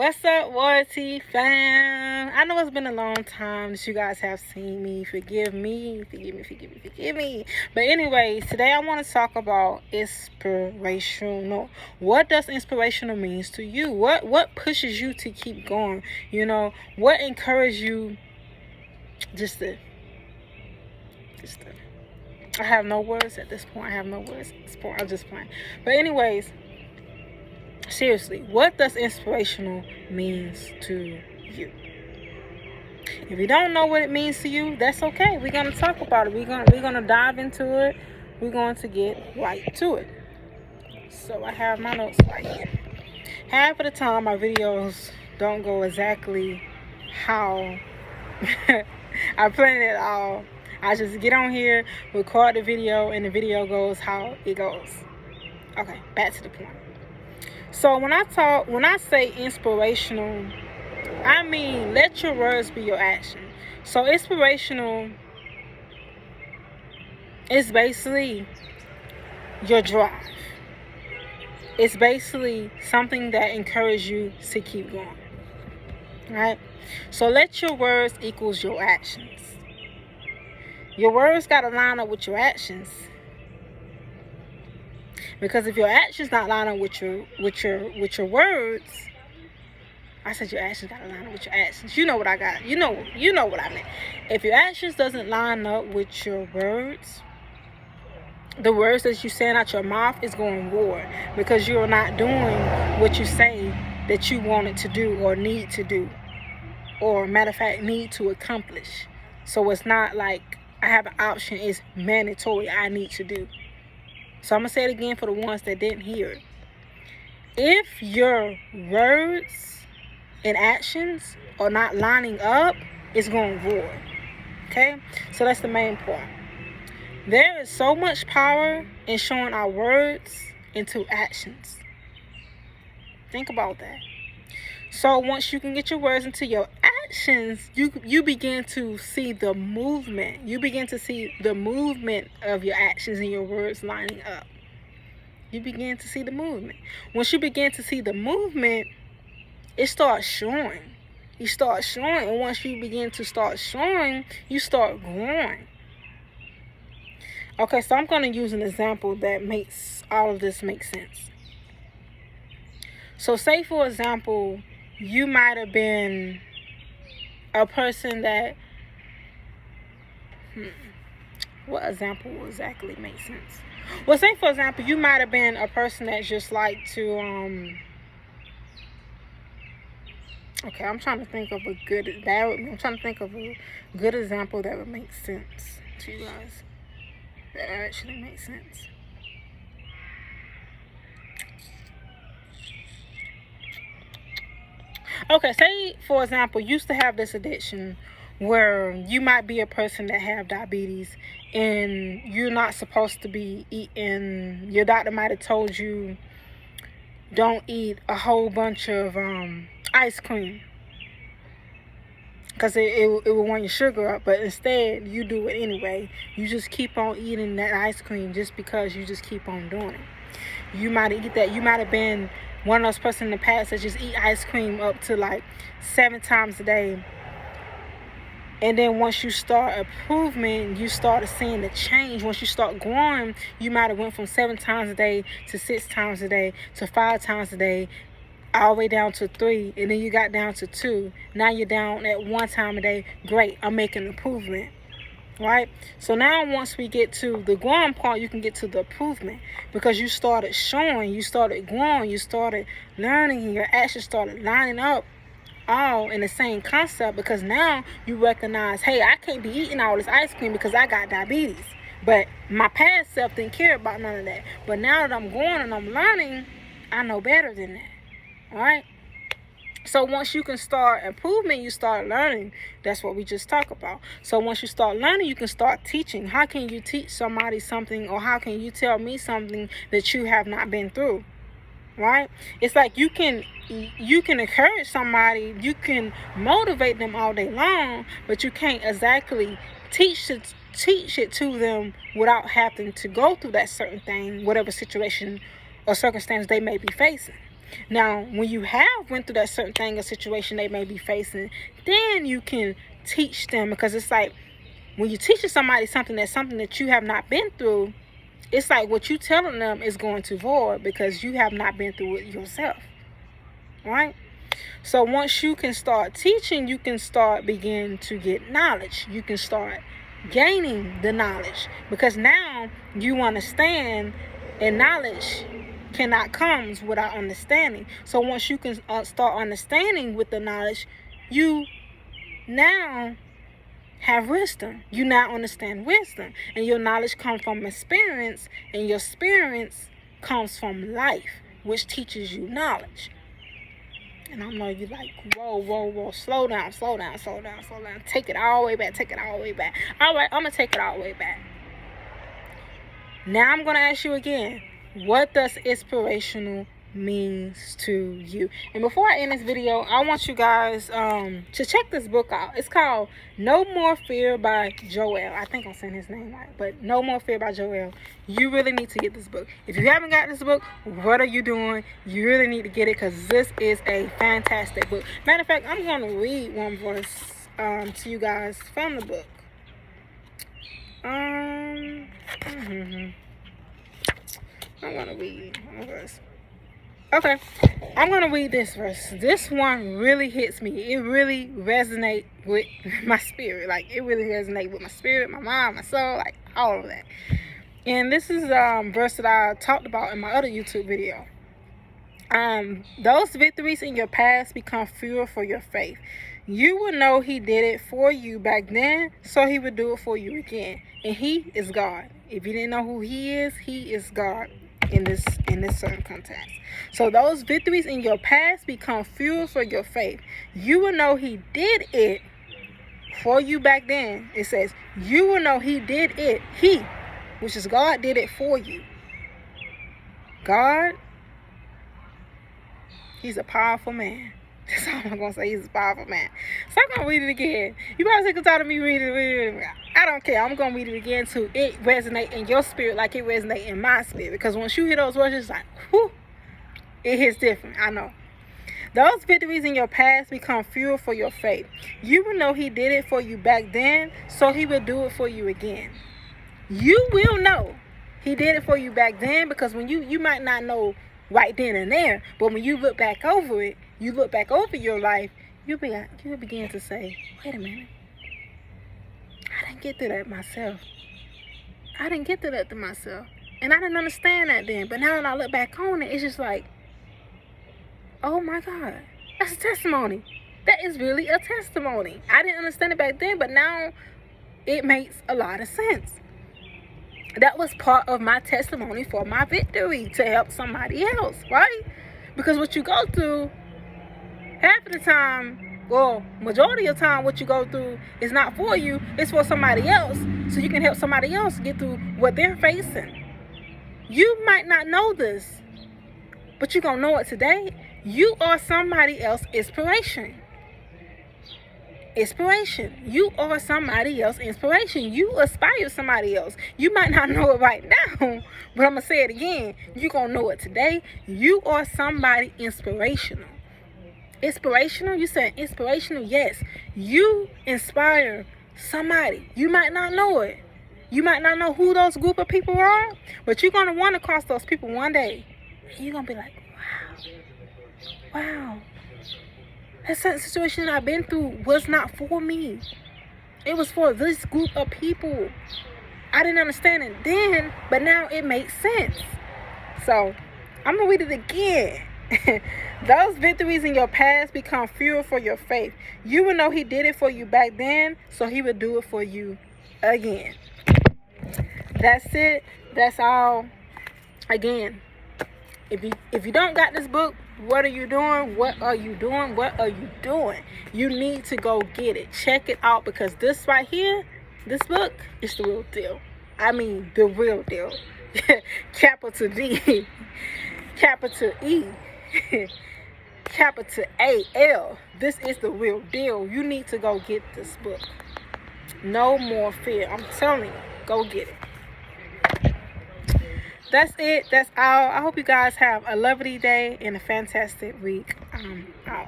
What's up, Royalty fam? I know it's been a long time that you guys have seen me. Forgive me. But anyways, today I want to talk about inspirational. What does inspirational means to you? What pushes you to keep going? You know, what encourages you just to I have no words at this point. I'm just playing. But anyways, seriously, what does inspirational means to you? If you don't know what it means to you, that's okay. We're gonna talk about it. We're gonna dive into it. We're going to get right to it. So I have my notes right here. Half of the time, my videos don't go exactly how I planned it all. I just get on here, record the video, and the video goes how it goes. Okay, back to the point. So when I say inspirational, I mean let your words be your action. So inspirational is basically your drive. It's basically something that encourages you to keep going. Right? So let your words equals your actions. Your words gotta line up with your actions. Because if your actions not line up with your words, I said your actions gotta line up with your actions. You know what I got. You know what I meant. If your actions doesn't line up with your words, the words that you saying out your mouth is going void because you're not doing what you say that you wanted to do or need to do, or matter of fact need to accomplish. So it's not like I have an option. It's mandatory. I need to do. So I'm going to say it again for the ones that didn't hear it. If your words and actions are not lining up, it's going void. Okay? So that's the main point. There is so much power in showing our words into actions. Think about that. So once you can get your words into your actions, you begin to see the movement. You begin to see the movement of your actions and your words lining up. You begin to see the movement. Once you begin to see the movement, it starts showing. You start showing, and once you begin to start showing, you start growing. Okay, so I'm going to use an example that makes all of this make sense. So say, for example, you might have been a person that... What example exactly makes sense? Well, say, for example, you might have been a person that just like to... Okay, I'm trying to think of a good example that would make sense to you guys. That actually makes sense. Okay, say, for example, you used to have this addiction where you might be a person that have diabetes and you're not supposed to be eating. Your doctor might have told you don't eat a whole bunch of ice cream because it will want your sugar up, but instead you do it anyway. You just keep on eating that ice cream just because you just keep on doing it. You might eat that. You might have been one of those persons in the past that just eat ice cream up to like 7 times a day. And then once you start improving, you start seeing the change. Once you start growing, you might have went from 7 times a day to 6 times a day to 5 times a day, all the way down to 3. And then you got down to 2. Now you're down at 1 time a day. Great, I'm making improvement. Right? So now once we get to the growing part, you can get to the improvement because you started showing, you started growing, you started learning, and your actions started lining up all in the same concept, because now you recognize, hey, I can't be eating all this ice cream because I got diabetes. But my past self didn't care about none of that. But now that I'm growing and I'm learning, I know better than that. All right? So once you can start improvement, you start learning. That's what we just talked about. So once you start learning, you can start teaching. How can you teach somebody something, or how can you tell me something that you have not been through? Right? It's like you can encourage somebody, you can motivate them all day long, but you can't exactly teach it to them without having to go through that certain thing, whatever situation or circumstance they may be facing. Now, when you have went through that certain thing or situation they may be facing, then you can teach them, because it's like when you teach somebody something that you have not been through, it's like what you telling them is going to void because you have not been through it yourself, right? So once you can start teaching, you can start begin to get knowledge. You can start gaining the knowledge, because now you understand, and knowledge cannot come without understanding. So once you can start understanding with the knowledge, you now have wisdom. You now understand wisdom, and your knowledge comes from experience, and your experience comes from life, which teaches you knowledge. And I know you like, whoa, slow down. Take it all the way back. All right, I'm going to take it all the way back. Now I'm going to ask you again, what does inspirational means to you? And before I end this video, I want you guys to check this book out. It's called No More Fear by Joel. I think I'm saying his name right, but No More Fear by Joel. You really need to get this book. If you haven't got this book, what are you doing? You really need to get it, because this is a fantastic book. Matter of fact, I'm going to read one verse to you guys from the book. I'm going to read one verse. Okay, I'm going to read this verse. This one really hits me. It really resonates with my spirit. Like, it really resonates with my spirit, my mind, my soul, like, all of that. And this is a verse that I talked about in my other YouTube video. Those victories in your past become fuel for your faith. You will know he did it for you back then, so he would do it for you again. And he is God. If you didn't know who he is God in this circumstance. So those victories in your past become fuel for your faith. You will know he did it for you back then. It says, you will know he did it. He, which is God, did it for you. God, he's a powerful man. That's all I'm going to say. He's a powerful man. So I'm going to read it again. You probably sick and tired of me reading it. I don't care. I'm going to read it again too. It resonate in your spirit like it resonate in my spirit. Because once you hear those words, it's like, whew, it hits different. I know. Those victories in your past become fuel for your faith. You will know he did it for you back then, so he will do it for you again. You will know he did it for you back then, because when you might not know right then and there, but when you look back over it, you look back over your life, you'll begin to say, wait a minute, I didn't get through that myself. I didn't get through that to myself. And I didn't understand that then. But now when I look back on it, it's just like, oh my God, that's a testimony. That is really a testimony. I didn't understand it back then, but now it makes a lot of sense. That was part of my testimony for my victory, to help somebody else, right? Because what you go through, half of the time, well, majority of the time, what you go through is not for you, it's for somebody else, so you can help somebody else get through what they're facing. You might not know this, but you're going to know it today. You are somebody else's inspiration. Inspiration. You are somebody else's inspiration. You aspire to somebody else. You might not know it right now, but I'm going to say it again. You're going to know it today. You are somebody inspirational. Inspirational? You said inspirational? Yes. You inspire somebody. You might not know it. You might not know who those group of people are, but you're going to run across those people one day. And you're going to be like, wow. That certain situation I've been through was not for me. It was for this group of people. I didn't understand it then, but now it makes sense. So, I'm going to read it again. Those victories in your past become fuel for your faith. You will know he did it for you back then, so he will do it for you again. That's it. That's all. Again, if you don't got this book, what are you doing? What are you doing? What are you doing? You need to go get it. Check it out, because this right here, this book is the real deal. I mean, the real deal. Capital D, capital E, capital A-L. This is the real deal. You need to go get this book. No more fear. I'm telling you, go get it. that's it. That's all. I hope you guys have a lovely day and a fantastic week. Out.